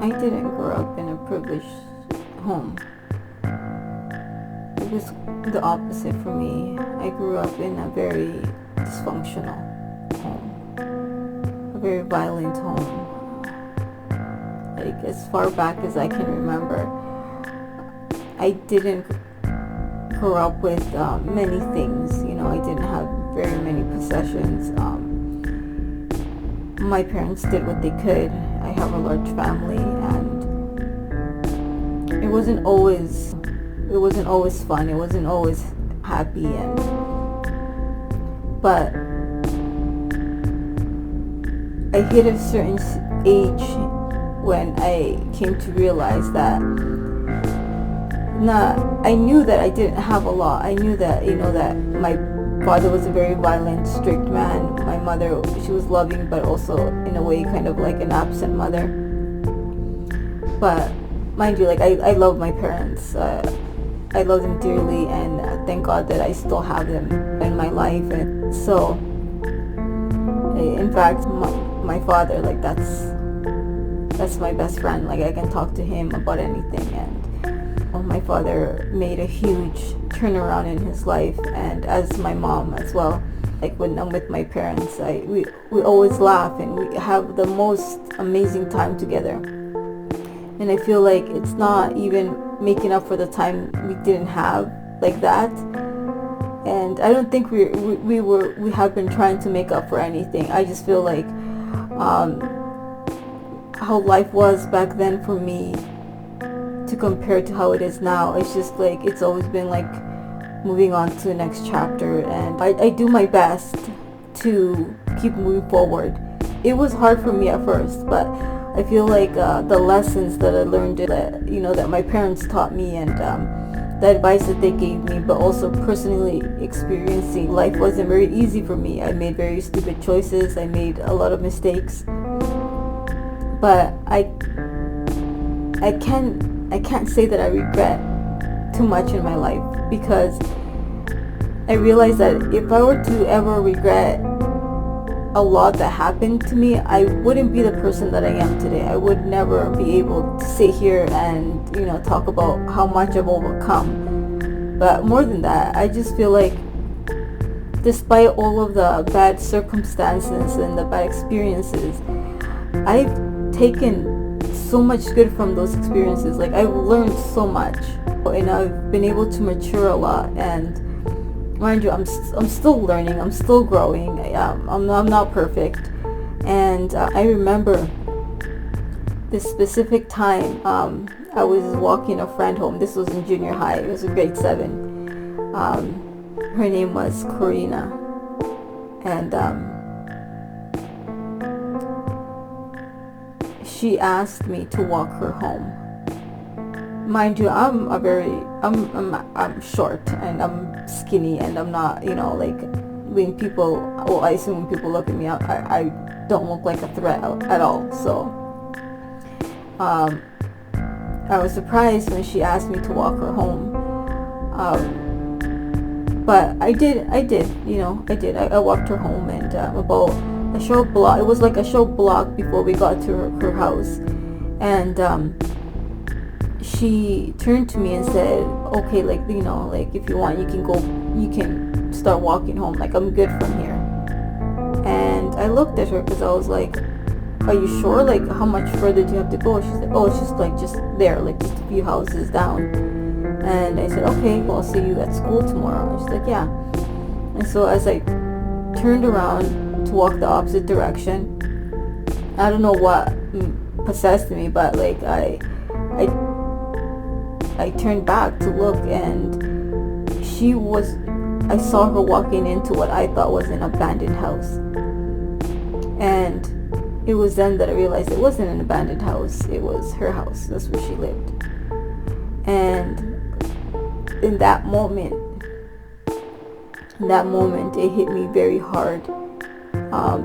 I didn't grow up in a privileged home. It was the opposite for me. I grew up in a very dysfunctional home, a very violent home. Like, as far back as I can remember, I didn't grow up with many things. I didn't have very many possessions. My parents did what they could. I have a large family, and it wasn't always fun. It wasn't always happy, but I hit a certain age when I came to realize that I knew that I didn't have a lot. I knew that that my father was a very violent, strict man. My mother, she was loving, but also in a way kind of like an absent mother. But mind you, like, I love my parents. I love them dearly, and thank God that I still have them in my life. And so, in fact, my father, like, that's my best friend. Like, I can talk to him about anything. And my father made a huge turnaround in his life, and as my mom as well. Like, when I'm with my parents, we always laugh and we have the most amazing time together. And I feel like it's not even making up for the time we didn't have like that. And I don't think we have been trying to make up for anything. I just feel like how life was back then for me to compare to how it is now, it's just like it's always been like moving on to the next chapter, and I do my best to keep moving forward. It was hard for me at first, but I feel like the lessons that I learned, that my parents taught me, and the advice that they gave me, but also personally experiencing life wasn't very easy for me. I made very stupid choices. I made a lot of mistakes, but I can't say that I regret too much in my life, because I realized that if I were to ever regret a lot that happened to me, I wouldn't be the person that I am today. I would never be able to sit here and talk about how much I've overcome. But more than that, I just feel like despite all of the bad circumstances and the bad experiences, I've taken so much good from those experiences. Like, I've learned so much, and I've been able to mature a lot. And mind you, I'm still learning. I'm still growing. I'm not perfect. And I remember this specific time. I was walking a friend home. This was in junior high. It was in grade 7. Her name was Corina, and she asked me to walk her home. Mind you, I'm short and I'm skinny, and I'm not, like, when people, I assume when people look at me, I don't look like a threat at all. So I was surprised when she asked me to walk her home. But I did. I walked her home, and about a short block. It was like a short block before we got to her house, and she turned to me and said, "Okay, like, if you want, you can start walking home. Like, I'm good from here." And I looked at her because I was like, "Are you sure? Like, how much further do you have to go?" She said, "Oh, it's just there, like just a few houses down." And I said, "Okay, well, I'll see you at school tomorrow." And she's like, "Yeah." And so as I turned around to walk the opposite direction, I don't know what possessed me, but like I turned back to look, and I saw her walking into what I thought was an abandoned house. And it was then that I realized it wasn't an abandoned house. It was her house. That's where she lived. And in that moment, it hit me very hard.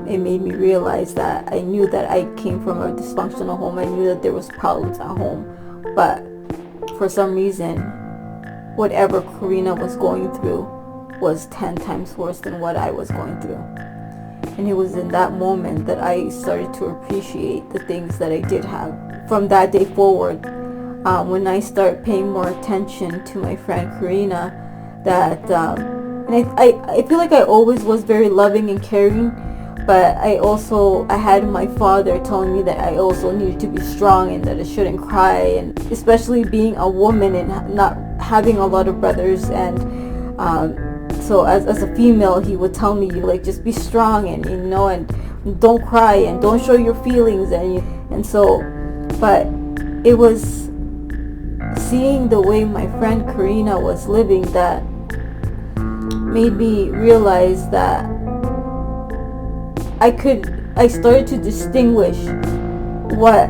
It made me realize that I knew that I came from a dysfunctional home. I knew that there was problems at home, but for some reason, whatever Karina was going through was 10 times worse than what I was going through. And it was in that moment that I started to appreciate the things that I did have. From that day forward, when I start paying more attention to my friend Karina, that and I feel like I always was very loving and caring, but I had my father telling me that I also needed to be strong and that I shouldn't cry, and especially being a woman and not having a lot of brothers, and so as a female, he would tell me, like, just be strong, and and don't cry and don't show your feelings, but it was seeing the way my friend Karina was living that made me realize that I started to distinguish what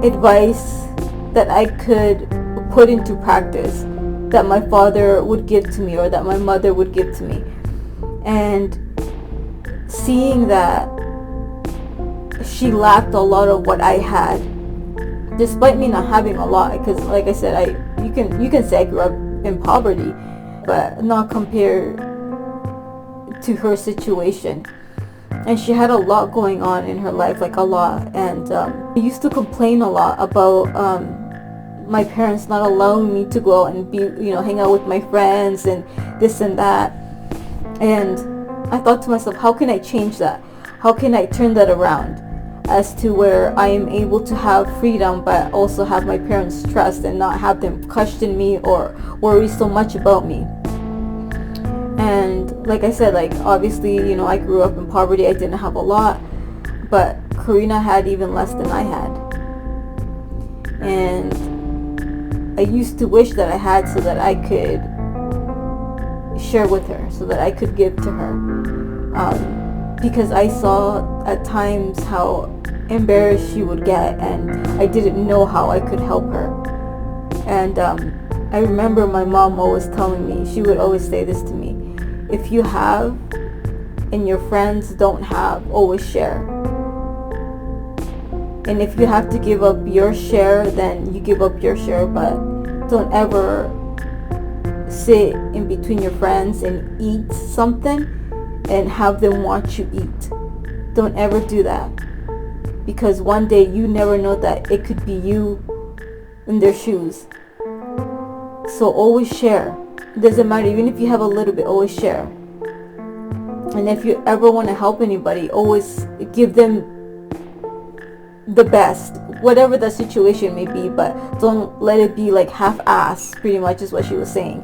advice that I could put into practice that my father would give to me or that my mother would give to me. And seeing that she lacked a lot of what I had, despite me not having a lot, because like I said, you can say I grew up in poverty, but not compared to her situation. And she had a lot going on in her life, like a lot. And I used to complain a lot about my parents not allowing me to go out and hang out with my friends and this and that. And I thought to myself, how can I change that? How can I turn that around as to where I am able to have freedom, but also have my parents' trust and not have them question me or worry so much about me? And like I said, like, obviously, I grew up in poverty. I didn't have a lot, but Karina had even less than I had. And I used to wish that I had, so that I could share with her, so that I could give to her. Because I saw at times how embarrassed she would get, and I didn't know how I could help her. And I remember my mom always telling me, she would always say this to me: if you have and your friends don't have, always share. And if you have to give up your share, then you give up your share, but don't ever sit in between your friends and eat something and have them watch you eat. Don't ever do that, because one day you never know that it could be you in their shoes. So always share. It doesn't matter, even if you have a little bit, always share. And if you ever want to help anybody, always give them the best, whatever the situation may be, but don't let it be like half-assed, pretty much is what she was saying.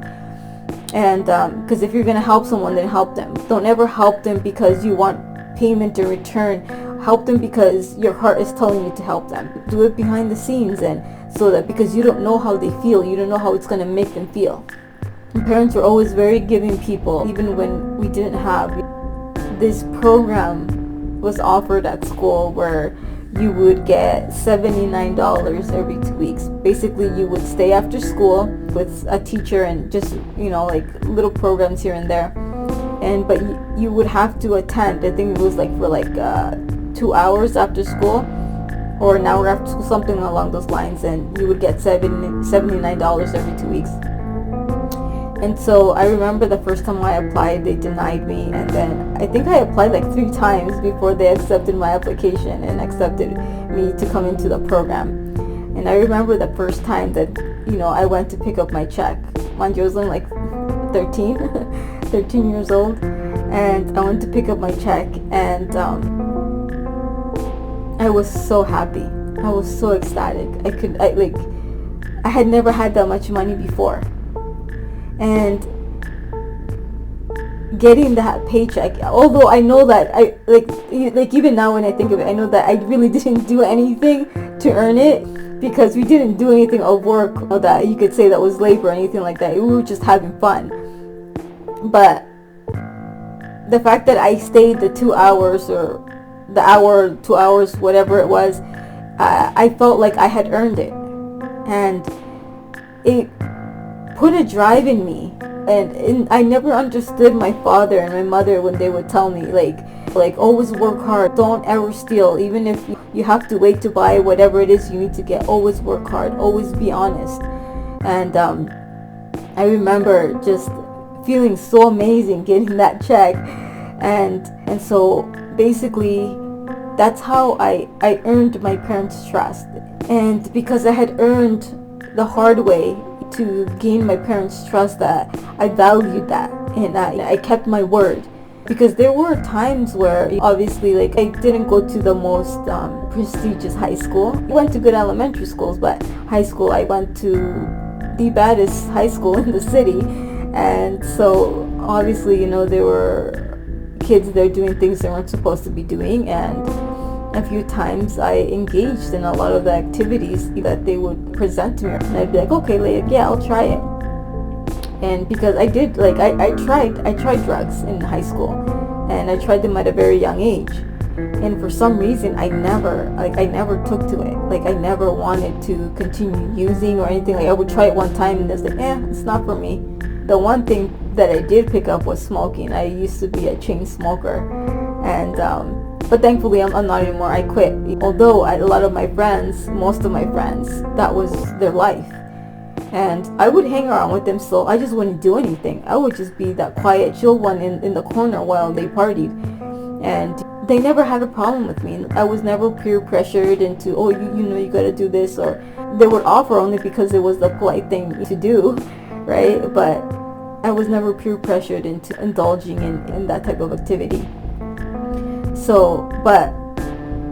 And because if you're going to help someone, then help them. Don't ever help them because you want payment in return. Help them because your heart is telling you to help them. Do it behind the scenes, and so that, because you don't know how they feel, you don't know how it's going to make them feel. And parents were always very giving people, even when we didn't have. This program was offered at school where you would get $79 every 2 weeks. Basically, you would stay after school with a teacher and just, like little programs here and there. But you would have to attend. I think it was like for 2 hours after school or an hour after school, something along those lines. And you would get $79 every 2 weeks. And so I remember the first time I applied, they denied me, and then I think I applied like 3 times before they accepted my application and accepted me to come into the program. And I remember the first time that, I went to pick up my check. Mind you, I was only like 13 years old, and I went to pick up my check, and I was so happy. I was so ecstatic. I had never had that much money before. And getting that paycheck, although I know that I even now when I think of it, I know that I really didn't do anything to earn it, because we didn't do anything of work or that you could say that was labor or anything like that. We were just having fun. But the fact that I stayed the 2 hours or the hour, 2 hours, whatever it was, I felt like I had earned it. And it put a drive in me, and I never understood my father and my mother when they would tell me like always work hard, don't ever steal, even if you have to wait to buy whatever it is you need to get, always work hard, always be honest. And I remember just feeling so amazing getting that check, and so basically that's how I earned my parents' trust. And because I had earned the hard way to gain my parents' trust, that I valued that, and I kept my word. Because there were times where obviously like I didn't go to the most prestigious high school. I went to good elementary schools, but high school I went to the baddest high school in the city. And so obviously, there were kids there doing things they weren't supposed to be doing, and a few times I engaged in a lot of the activities that they would present to me, and I'd be like, okay, like, yeah, I'll try it. And because I did, like, I tried drugs in high school, and I tried them at a very young age. And for some reason, I never took to it. Like, I never wanted to continue using or anything. Like, I would try it one time, and it's like, it's not for me. The one thing that I did pick up was smoking. I used to be a chain smoker, and but thankfully I'm not anymore. I quit. Although a lot of my friends, most of my friends, that was their life. And I would hang around with them still. I just wouldn't do anything. I would just be that quiet, chill one in the corner while they partied. And they never had a problem with me. I was never peer pressured into, oh, you gotta do this. Or they would offer only because it was the polite thing to do, right? But I was never peer pressured into indulging in that type of activity. So, but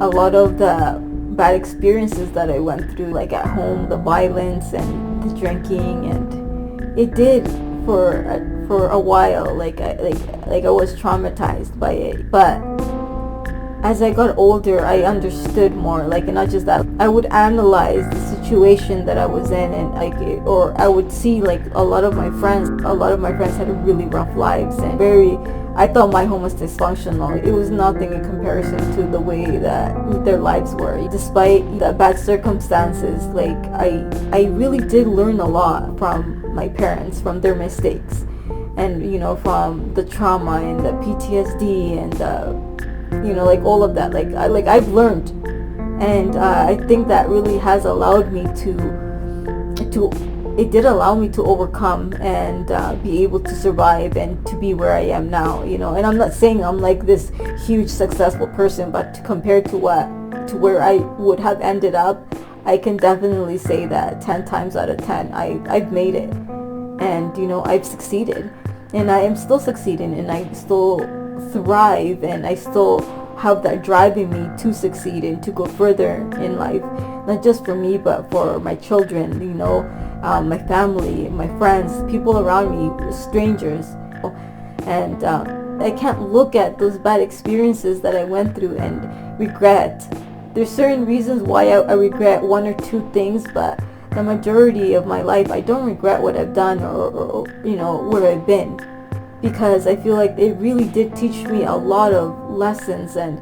a lot of the bad experiences that I went through, like at home, the violence and the drinking, and it did for a while, like I was traumatized by it. But as I got older, I understood more. Like, not just that, I would analyze the situation that I was in, and or I would see like a lot of my friends had really rough lives, and I thought my home was dysfunctional. It was nothing in comparison to the way that their lives were. Despite the bad circumstances, like I really did learn a lot from my parents, from their mistakes, and from the trauma and the PTSD and like all of that. Like I've learned, and I think that really has allowed me it did allow me to overcome and be able to survive and to be where I am now, and I'm not saying I'm like this huge successful person, but compared to where I would have ended up, I can definitely say that 10 times out of 10 I've made it, and I've succeeded, and I am still succeeding, and I still thrive, and I still have that driving me to succeed and to go further in life, not just for me but for my children, my family, my friends, people around me, strangers. And I can't look at those bad experiences that I went through and regret. There's certain reasons why I regret one or two things, but the majority of my life I don't regret what I've done or where I've been, because I feel like it really did teach me a lot of lessons, and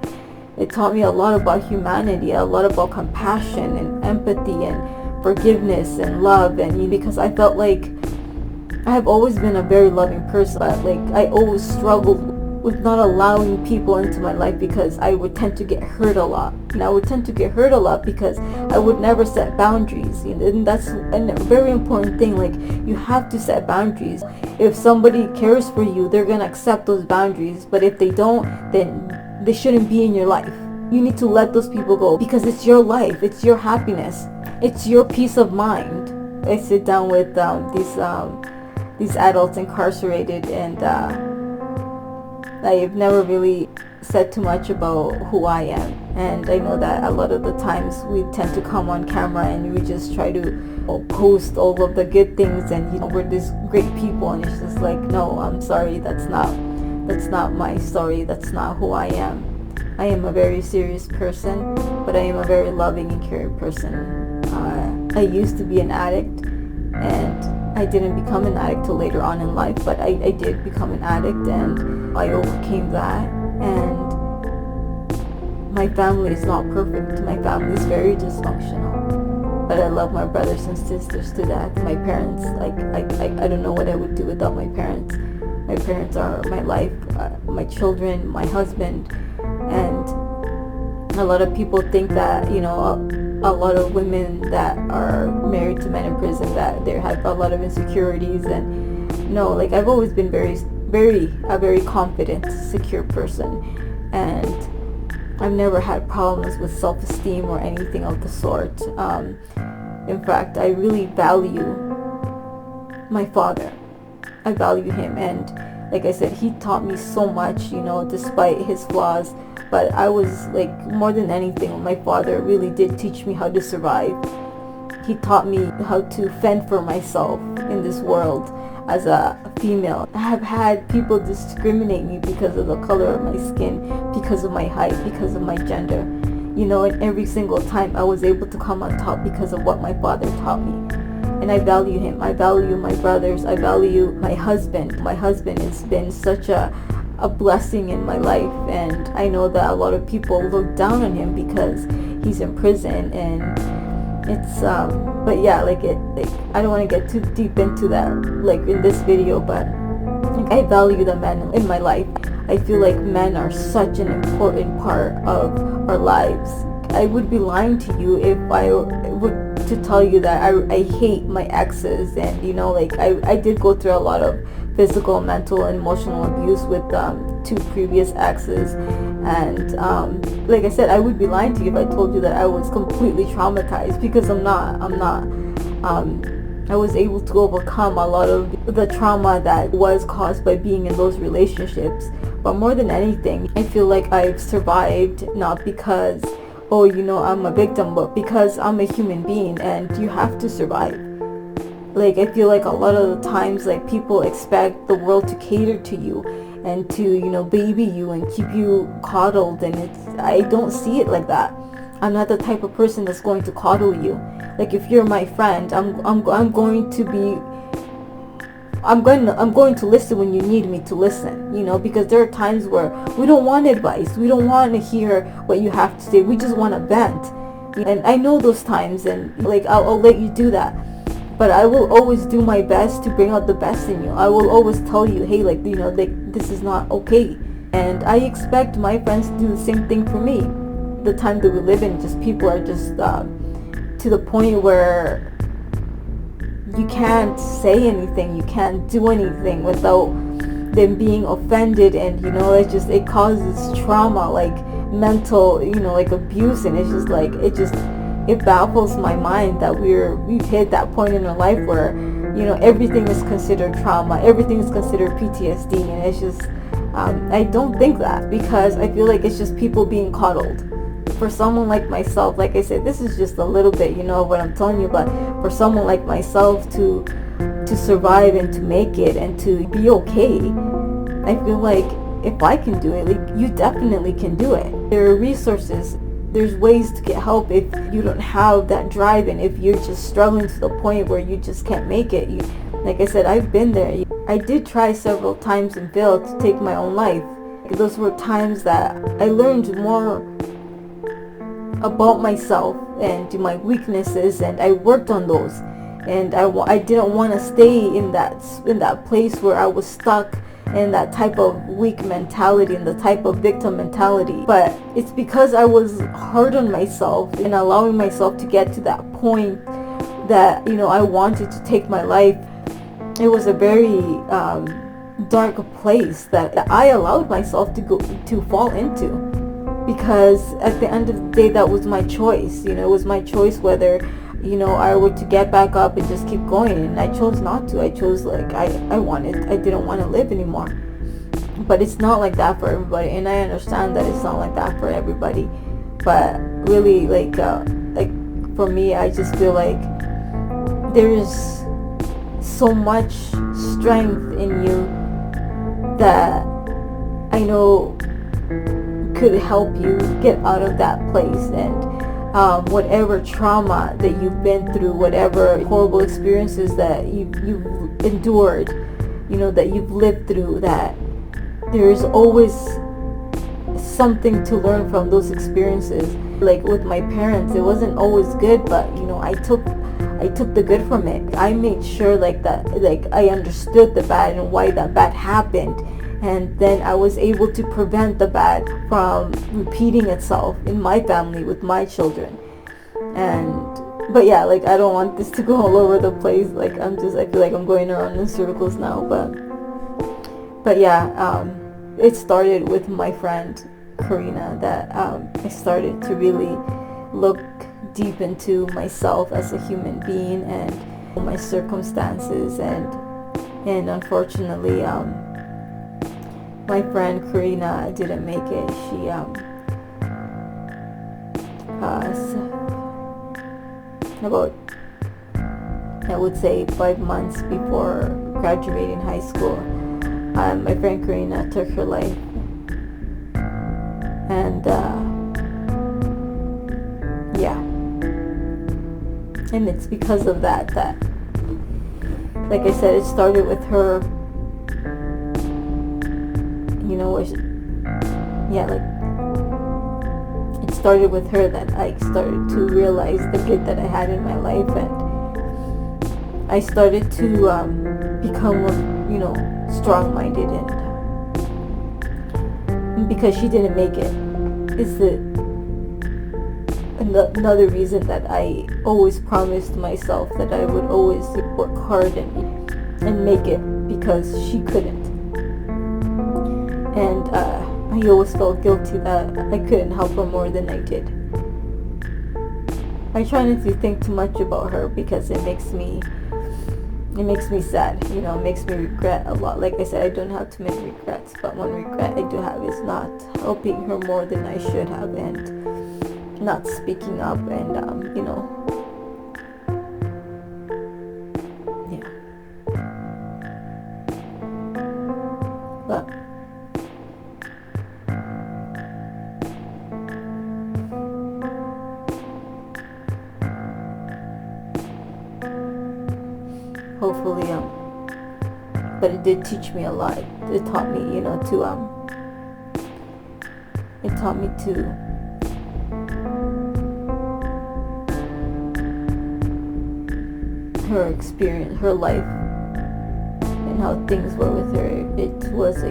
it taught me a lot about humanity, a lot about compassion and empathy and forgiveness and love. And because I felt like I have always been a very loving person, but like I always struggled with not allowing people into my life because I would tend to get hurt a lot. And I would tend to get hurt a lot because I would never set boundaries. And that's a very important thing. Like, you have to set boundaries. If somebody cares for you, they're going to accept those boundaries. But if they don't, then they shouldn't be in your life. You need to let those people go because it's your life. It's your happiness. It's your peace of mind. I sit down with these adults incarcerated, and I've never really said too much about who I am, and I know that a lot of the times we tend to come on camera and we just try to post all of the good things, and we're these great people, and it's just like, no, I'm sorry, that's not my story, that's not who I am. I am a very serious person, but I am a very loving and caring person. I used to be an addict, and I didn't become an addict till later on in life, but I did become an addict, and I overcame that. And my family is not perfect. My family is very dysfunctional, but I love my brothers and sisters to death. My parents, I don't know what I would do without my parents. My parents are my life, my children, my husband. And a lot of people think that, a lot of women that are married to men in prison, that they have a lot of insecurities. And no, I've always been a very confident, secure person. And I've never had problems with self-esteem or anything of the sort. In fact, I really value my father. I value him, and like I said, he taught me so much, despite his flaws. But I was like, more than anything, my father really did teach me how to survive. He taught me how to fend for myself in this world as a female. I have had people discriminate me because of the color of my skin, because of my height, because of my gender. And every single time I was able to come on top because of what my father taught me. And I value him. I value my brothers. I value my husband. My husband has been such a blessing in my life, and I know that a lot of people look down on him because he's in prison, and it's but yeah, I don't want to get too deep into that in this video, but I value the men in my life. I feel like men are such an important part of our lives. I would be lying to you if I would to tell you that I hate my exes, and I did go through a lot of physical, mental, and emotional abuse with 2 previous exes, and like I said, I would be lying to you if I told you that I was completely traumatized, because I'm not. I was able to overcome a lot of the trauma that was caused by being in those relationships. But more than anything, I feel like I've survived not because I'm a victim, but because I'm a human being, and you have to survive. I feel like a lot of the times, people expect the world to cater to you and to, baby you and keep you coddled, and I don't see it like that. I'm not the type of person that's going to coddle you. If you're my friend, I'm going to listen when you need me to listen, because there are times where we don't want advice. We don't want to hear what you have to say. We just want to vent. And I know those times, and I'll let you do that. But I will always do my best to bring out the best in you. I will always tell you, hey, this is not okay. And I expect my friends to do the same thing for me. The time that we live in, just people are just to the point where you can't say anything, you can't do anything without them being offended, and it causes trauma, mental, abuse, and it baffles my mind that we've hit that point in our life where everything is considered trauma, everything is considered PTSD, and it's just I don't think that, because I feel like it's just people being coddled. For someone like myself, like I said, this is just a little bit of what I'm telling you, but for someone like myself to survive and to make it and to be okay, I feel like if I can do it, you definitely can do it. There are resources, there's ways to get help if you don't have that drive, and if you're just struggling to the point where you just can't make it. Like I said, I've been there. I did try several times and failed to take my own life. Those were times that I learned more about myself and my weaknesses, and I worked on those, and I didn't want to stay in that place where I was stuck in that type of weak mentality and the type of victim mentality. But it's because I was hard on myself and allowing myself to get to that point that I wanted to take my life. It was a very dark place that I allowed myself to fall into, because at the end of the day, that was my choice. It was my choice whether I were to get back up and just keep going, and I chose not to. I chose I didn't want to live anymore. But it's not like that for everybody, and I understand that it's not like that for everybody. But really, for me, I just feel like there is so much strength in you that I know could help you get out of that place, and whatever trauma that you've been through, whatever horrible experiences that you've endured, that you've lived through, that there's always something to learn from those experiences. With my parents, it wasn't always good, but I took the good from it. I made sure that I understood the bad and why that bad happened, and then I was able to prevent the bad from repeating itself in my family with my children. But yeah, I don't want this to go all over the place. I feel like I'm going around in circles now, but yeah, it started with my friend Karina that I started to really look deep into myself as a human being and my circumstances, and unfortunately my friend Karina didn't make it. She about, I would say, 5 months before graduating high school, my friend Karina took her life. And yeah, and it's because of that, like I said, it started with her, you know, it started with her that I started to realize the good that I had in my life, and I started to become more, strong-minded, and because she didn't make it is another reason that I always promised myself that I would always work hard and make it, because she couldn't. And I always felt guilty that I couldn't help her more than I did. I try not to think too much about her because it makes me sad. It makes me regret a lot. Like I said, I don't have too many regrets, but one regret I do have is not helping her more than I should have, and not speaking up, and yeah. But hopefully, but it did teach me a lot. It taught me, it taught me to her experience, her life, and how things were with her. It was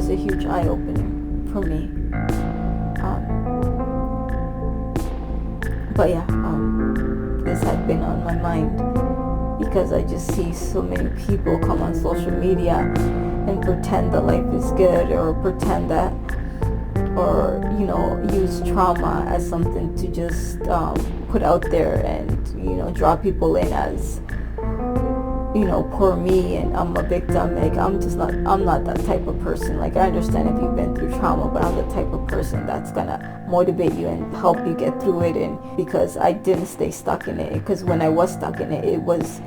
a huge eye-opener for me. But yeah, this had been on my mind because I just see so many people come on social media and pretend that life is good, or pretend that, or use trauma as something to just put out there, and draw people in as poor me, and I'm a victim. Like, I'm not that type of person. Like, I understand if you've been through trauma, but I'm the type of person that's gonna motivate you and help you get through it. And because I didn't stay stuck in it, because when I was stuck in it, it was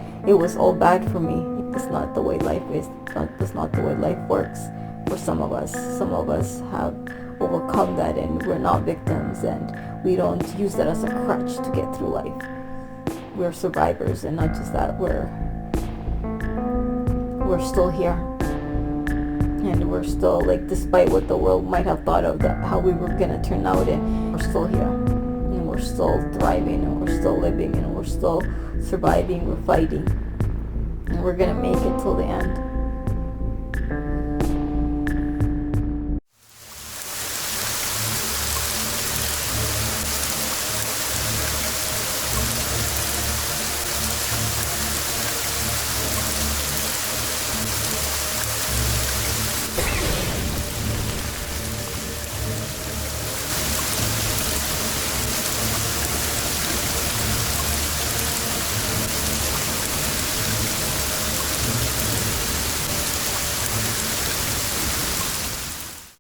all bad for me. It's not the way life is. That's not the way life works for some of us. Some of us have overcome that, and we're not victims, and we don't use that as a crutch to get through life. We're survivors, and not just that, we're still here, and we're still, like, despite what the world might have thought of how we were gonna turn out, and we're still here, and we're still thriving, and we're still living, and we're still surviving, we're fighting, and we're gonna make it till the end.